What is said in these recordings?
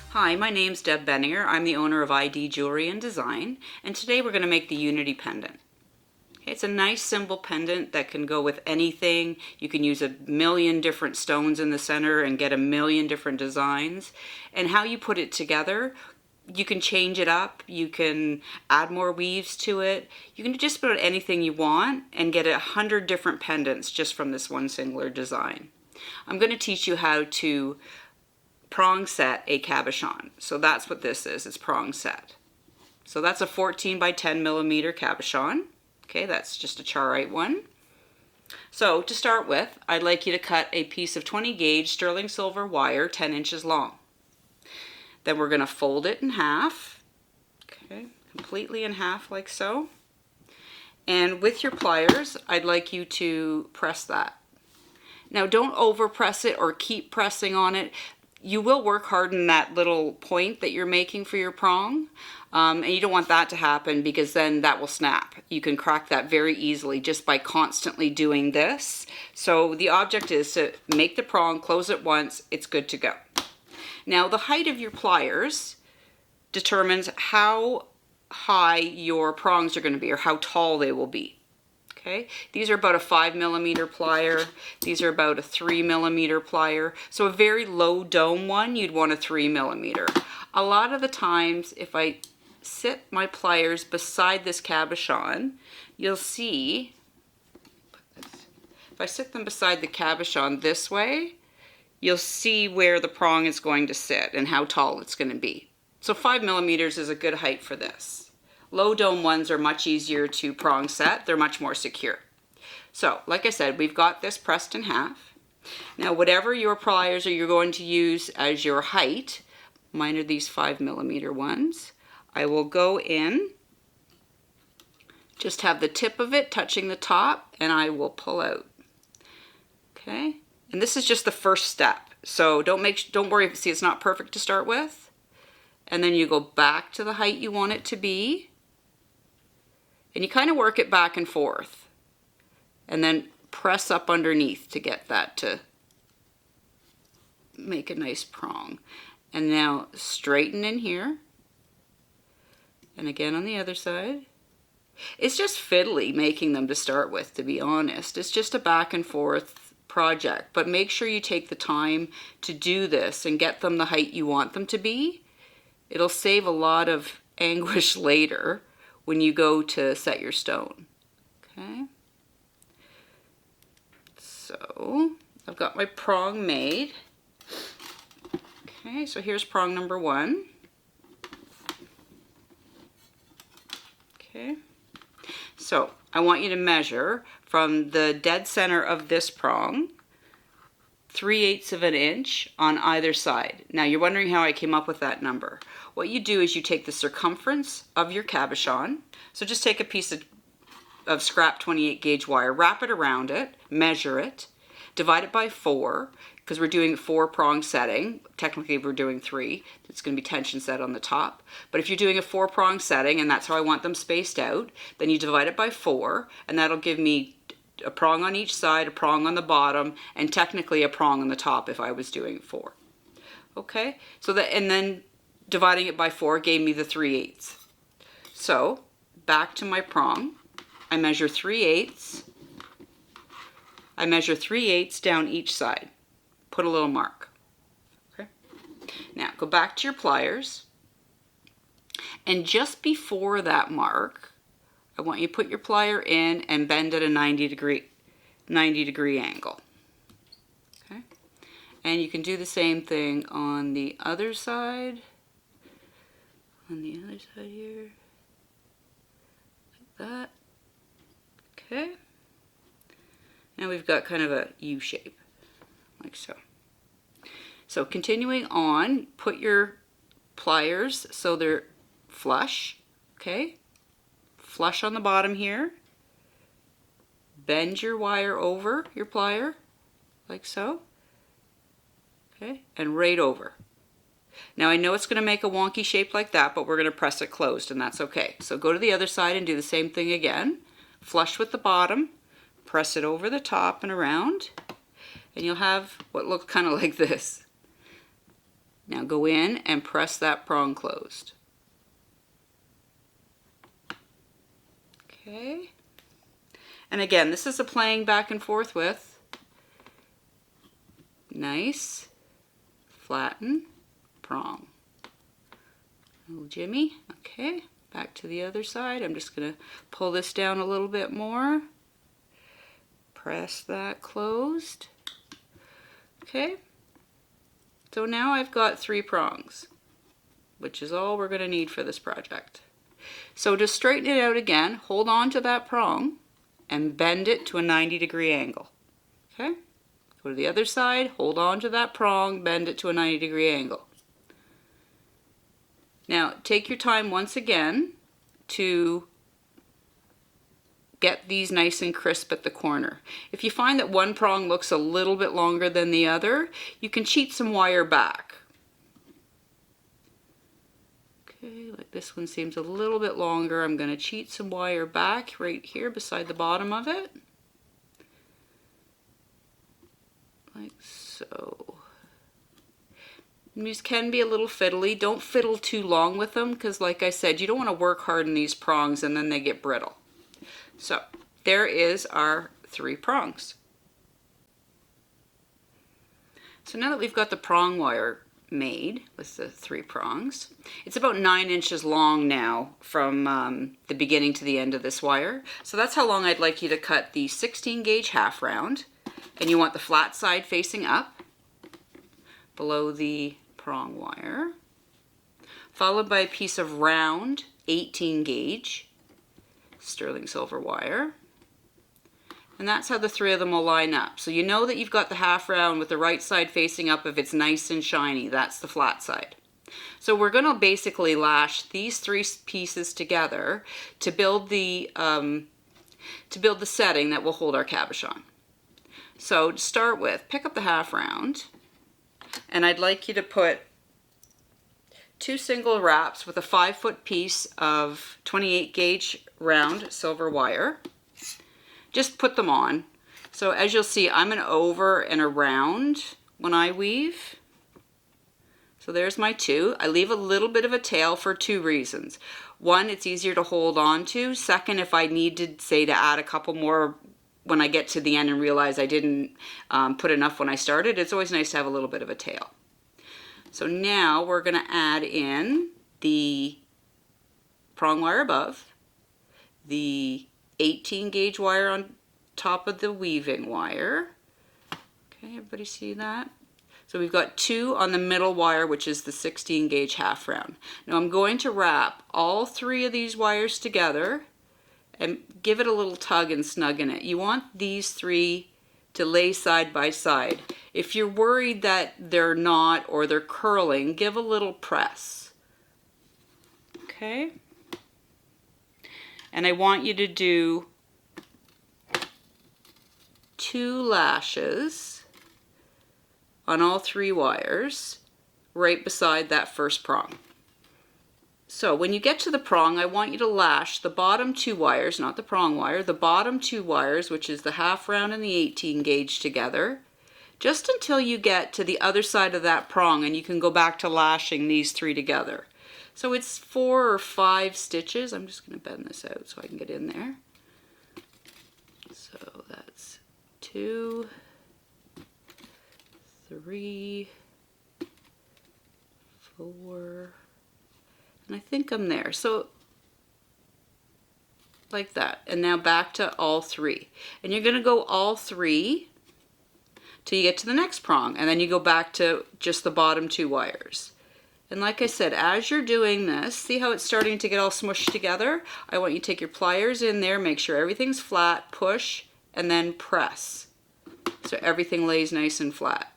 Hi, my name's Deb Benninger. I'm the owner of ID Jewelry and Design, and today we're going to make the Unity pendant. It's a nice simple pendant that can go with anything. You can use a million different stones in the center and get a million different designs. And how you put it together, you can change it up, you can add more weaves to it. You can just put anything you want and get 100 different pendants just from this one singular design. I'm going to teach you how to prong set a cabochon. So that's what this is, it's prong set. So that's a 14 by 10 millimeter cabochon. Okay, that's just a charoite one. So to start with, I'd like you to cut a piece of 20 gauge sterling silver wire 10 inches long. Then we're going to fold it in half, okay, completely in half like so. And with your pliers, I'd like you to press that. Now don't over press it or keep pressing on it. You will work hard in that little point that you're making for your prong, and you don't want that to happen because then that will snap. You can crack that very easily just by constantly doing this. So the object is to make the prong, close it once, it's good to go. Now the height of your pliers determines how high your prongs are going to be or how tall they will be. Okay, these are about a 5 millimeter plier. These are about a 3 millimeter plier. So a very low dome one, you'd want a 3 millimeter. A lot of the times, if I sit my pliers beside this cabochon, you'll see, if I sit them beside the cabochon this way, you'll see where the prong is going to sit and how tall it's going to be. So 5 millimeters is a good height for this. Low dome ones are much easier to prong set. They're much more secure. So, like I said, we've got this pressed in half. Now, whatever your pliers are you're going to use as your height, mine are these 5 millimeter ones, I will go in, just have the tip of it touching the top, and I will pull out. Okay? And this is just the first step. So don't worry, see it's not perfect to start with. And then you go back to the height you want it to be. And you kind of work it back and forth. And then press up underneath to get that to make a nice prong. And now straighten in here. And again on the other side. It's just fiddly making them to start with, to be honest. It's just a back and forth project. But make sure you take the time to do this and get them the height you want them to be. It'll save a lot of anguish later when you go to set your stone. Okay, so I've got my prong made. Okay, so here's prong number 1. Okay, so I want you to measure from the dead center of this prong 3/8 of an inch on either side. Now you're wondering how I came up with that number. What you do is you take the circumference of your cabochon. So just take a piece of scrap 28 gauge wire, wrap it around it, measure it, divide it by 4, because we're doing 4 prong setting. Technically we're doing 3. It's going to be tension set on the top. But if you're doing a 4 prong setting, and that's how I want them spaced out, then you divide it by 4, and that'll give me a prong on each side, a prong on the bottom, and technically a prong on the top if I was doing 4. Okay, so that, and then dividing it by 4 gave me the 3/8. So back to my prong, I measure 3/8. I measure 3/8 down each side. Put a little mark. Okay. Now go back to your pliers, and just before that mark, I want you to put your plier in and bend at a 90 degree angle. Okay? And you can do the same thing on the other side. On the other side here. Like that. Okay. Now we've got kind of a U shape. Like so. So continuing on, put your pliers so they're flush. Okay? Flush on the bottom here. Bend your wire over your plier, like so. Okay, and right over. Now I know it's going to make a wonky shape like that, but we're going to press it closed, and that's okay. So go to the other side and do the same thing again. Flush with the bottom, press it over the top and around, and you'll have what looks kind of like this. Now go in and press that prong closed. Okay. And again, this is a playing back and forth with. Nice. Flatten. Prong. Little Jimmy. Okay. Back to the other side. I'm just going to pull this down a little bit more. Press that closed. Okay. So now I've got 3 prongs, which is all we're going to need for this project. So to straighten it out again, hold on to that prong and bend it to a 90-degree angle. Okay? Go to the other side, hold on to that prong, bend it to a 90-degree angle. Now take your time once again to get these nice and crisp at the corner. If you find that one prong looks a little bit longer than the other, you can cheat some wire back. Okay, like this one seems a little bit longer. I'm going to cheat some wire back right here beside the bottom of it. Like so. These can be a little fiddly. Don't fiddle too long with them because, like I said, you don't want to work hard in these prongs and then they get brittle. So there is our 3 prongs. So now that we've got the prong wire made with the 3 prongs, it's about 9 inches long now from the beginning to the end of this wire. So that's how long I'd like you to cut the 16 gauge half round, and you want the flat side facing up below the prong wire, followed by a piece of round 18 gauge sterling silver wire. And that's how the 3 of them will line up. So you know that you've got the half round with the right side facing up if it's nice and shiny. That's the flat side. So we're going to basically lash these 3 pieces together to build the setting that will hold our cabochon. So to start with, pick up the half round, and I'd like you to put 2 single wraps with a 5-foot piece of 28 gauge round silver wire. Just put them on. So as you'll see, I'm an over and around when I weave. So there's my 2. I leave a little bit of a tail for 2 reasons. One, it's easier to hold on to. Second, if I need to, say, to add a couple more when I get to the end and realize I didn't put enough when I started, it's always nice to have a little bit of a tail. So now we're going to add in the prong wire above, the 18 gauge wire on top of the weaving wire. Okay, everybody see that? So we've got 2 on the middle wire, which is the 16 gauge half round. Now I'm going to wrap all 3 of these wires together and give it a little tug and snug in it. You want these 3 to lay side by side. If you're worried that they're not or they're curling, give a little press. Okay? And I want you to do 2 lashes on all 3 wires right beside that first prong. So when you get to the prong, I want you to lash the bottom 2 wires, not the prong wire, the bottom 2 wires, which is the half round and the 18 gauge together, just until you get to the other side of that prong, and you can go back to lashing these 3 together. So it's 4 or 5 stitches. I'm just going to bend this out so I can get in there. So that's 2, 3, 4, and I think I'm there. So like that. And now back to all 3. And you're going to go all 3 till you get to the next prong, and then you go back to just the bottom 2 wires. And like I said, as you're doing this, see how it's starting to get all smushed together? I want you to take your pliers in there, make sure everything's flat, push, and then press. So everything lays nice and flat.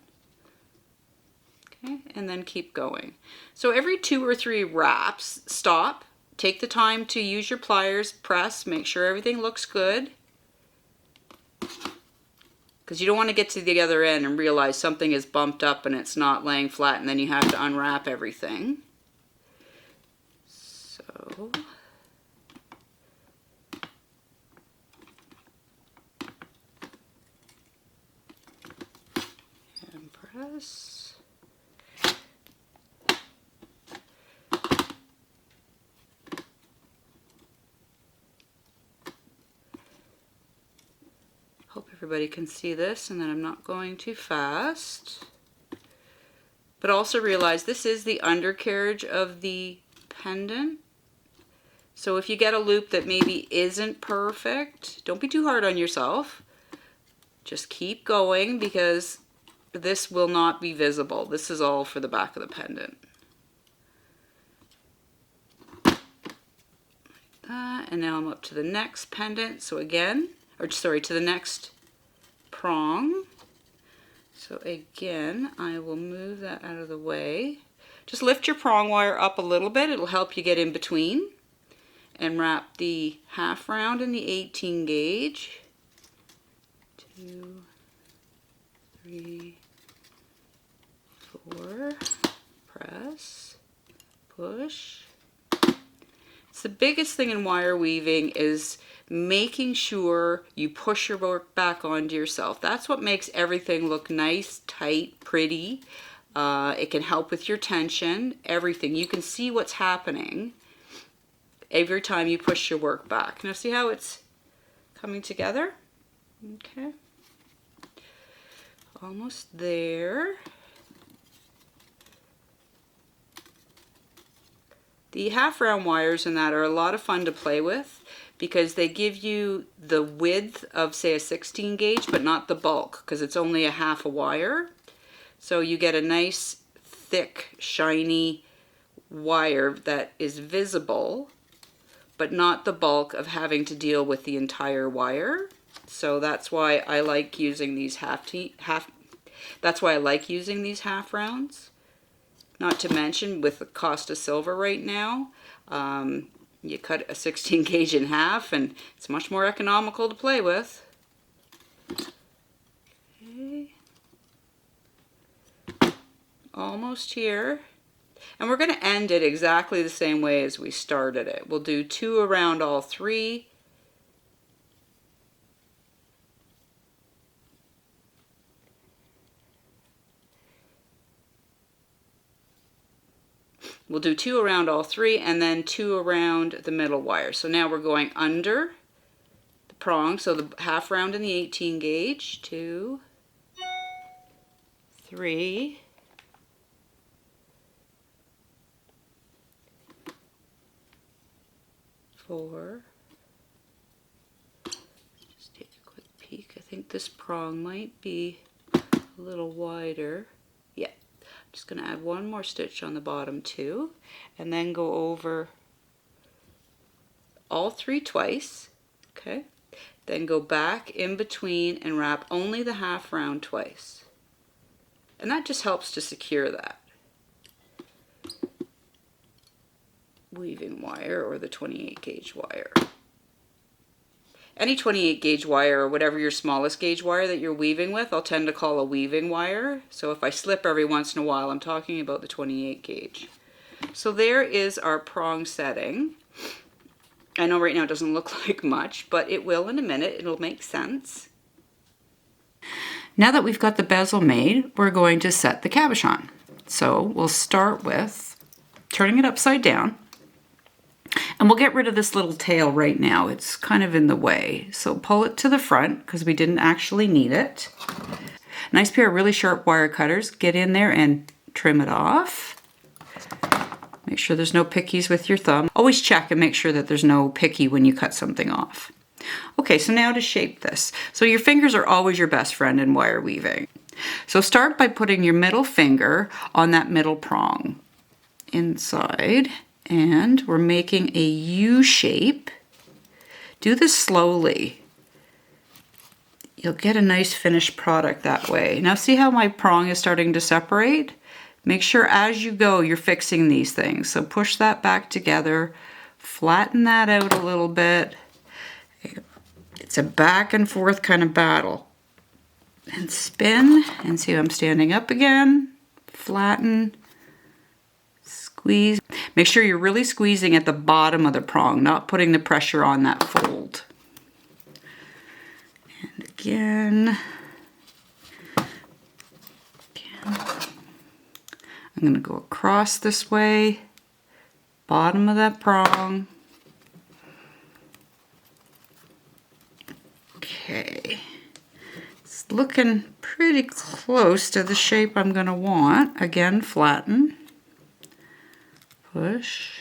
Okay, and then keep going. So every 2 or 3 wraps, stop, take the time to use your pliers, press, make sure everything looks good. because you don't want to get to the other end and realize something is bumped up and it's not laying flat, and then you have to unwrap everything. So and press. Hope everybody can see this and that I'm not going too fast. But also realize this is the undercarriage of the pendant. So if you get a loop that maybe isn't perfect, don't be too hard on yourself. Just keep going, because this will not be visible. This is all for the back of the pendant. Like that. And now I'm up to the next pendant. So again, or sorry, to the next prong. So again, I will move that out of the way. Just lift your prong wire up a little bit. It'll help you get in between. And wrap the half round in the 18 gauge. 2, 3, 4. Press, push. It's the biggest thing in wire weaving is making sure you push your work back onto yourself. That's what makes everything look nice, tight, pretty. It can help with your tension, everything. You can see what's happening every time you push your work back. Now see how it's coming together? Okay. Almost there. The half round wires and that are a lot of fun to play with, because they give you the width of, say, a 16 gauge, but not the bulk, because it's only a half a wire. So you get a nice, thick, shiny wire that is visible, but not the bulk of having to deal with the entire wire. So that's why I like using these half rounds. Not to mention, with the cost of silver right now, you cut a 16 gauge in half and it's much more economical to play with. Okay. Almost here. And we're going to end it exactly the same way as we started it. We'll do 2 around all 3. We'll do 2 around all 3 and then 2 around the middle wire. So now we're going under the prong, so the half round in the 18 gauge. 2, 3, 4. Just take a quick peek. I think this prong might be a little wider. Yeah. I'm just going to add 1 more stitch on the bottom too, and then go over all 3 twice. Okay. Then go back in between and wrap only the half round twice. And that just helps to secure that weaving wire, or the 28 gauge wire. Any 28 gauge wire, or whatever your smallest gauge wire that you're weaving with, I'll tend to call a weaving wire. So if I slip every once in a while, I'm talking about the 28 gauge. So there is our prong setting. I know right now it doesn't look like much, but it will in a minute. It'll make sense. Now that we've got the bezel made, we're going to set the cabochon. So we'll start with turning it upside down. And we'll get rid of this little tail right now. It's kind of in the way. So pull it to the front, because we didn't actually need it. Nice pair of really sharp wire cutters. Get in there and trim it off. Make sure there's no pickies with your thumb. Always check and make sure that there's no picky when you cut something off. Okay, so now to shape this. So your fingers are always your best friend in wire weaving. So start by putting your middle finger on that middle prong inside. And we're making a U shape. Do this slowly. You'll get a nice finished product that way. Now see how my prong is starting to separate? Make sure as you go you're fixing these things. So push that back together, flatten that out a little bit. It's a back and forth kind of battle. And spin, and see I'm standing up again. Flatten, squeeze. Make sure you're really squeezing at the bottom of the prong, not putting the pressure on that fold. And again. I'm going to go across this way, bottom of that prong. Okay. Looking pretty close to the shape I'm going to want. Again, flatten, push,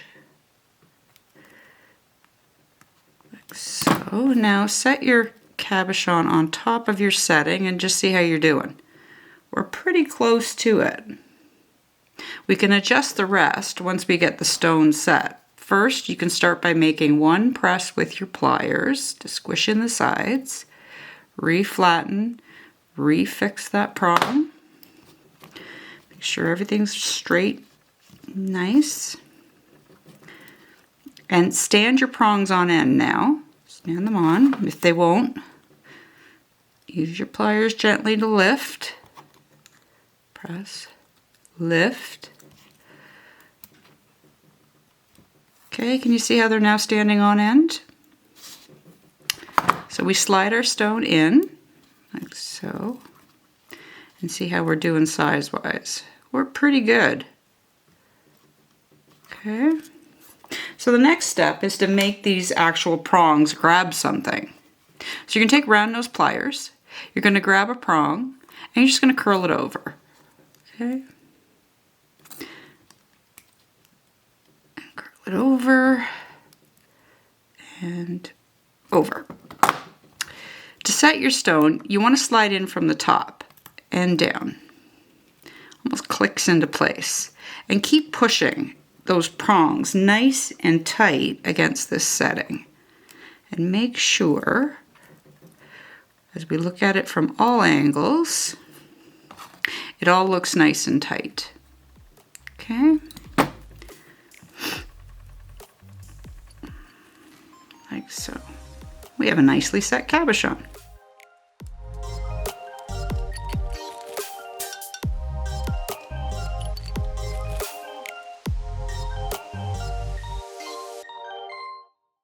like so. Now set your cabochon on top of your setting and just see how you're doing. We're pretty close to it. We can adjust the rest once we get the stone set. First, you can start by making one press with your pliers to squish in the sides, re-flatten, refix that prong. Make sure everything's straight, nice. And stand your prongs on end now. Stand them on. If they won't, use your pliers gently to lift. Press, lift. Okay, can you see how they're now standing on end? So we slide our stone in, like so, and see how we're doing size-wise. We're pretty good. Okay, so the next step is to make these actual prongs grab something. So you're going to take round nose pliers, you're going to grab a prong, and you're just going to curl it over. Okay, and curl it over and over. To set your stone, you want to slide in from the top and down. Almost clicks into place. And keep pushing those prongs nice and tight against this setting. And make sure, as we look at it from all angles, it all looks nice and tight. Okay? Like so. We have a nicely set cabochon.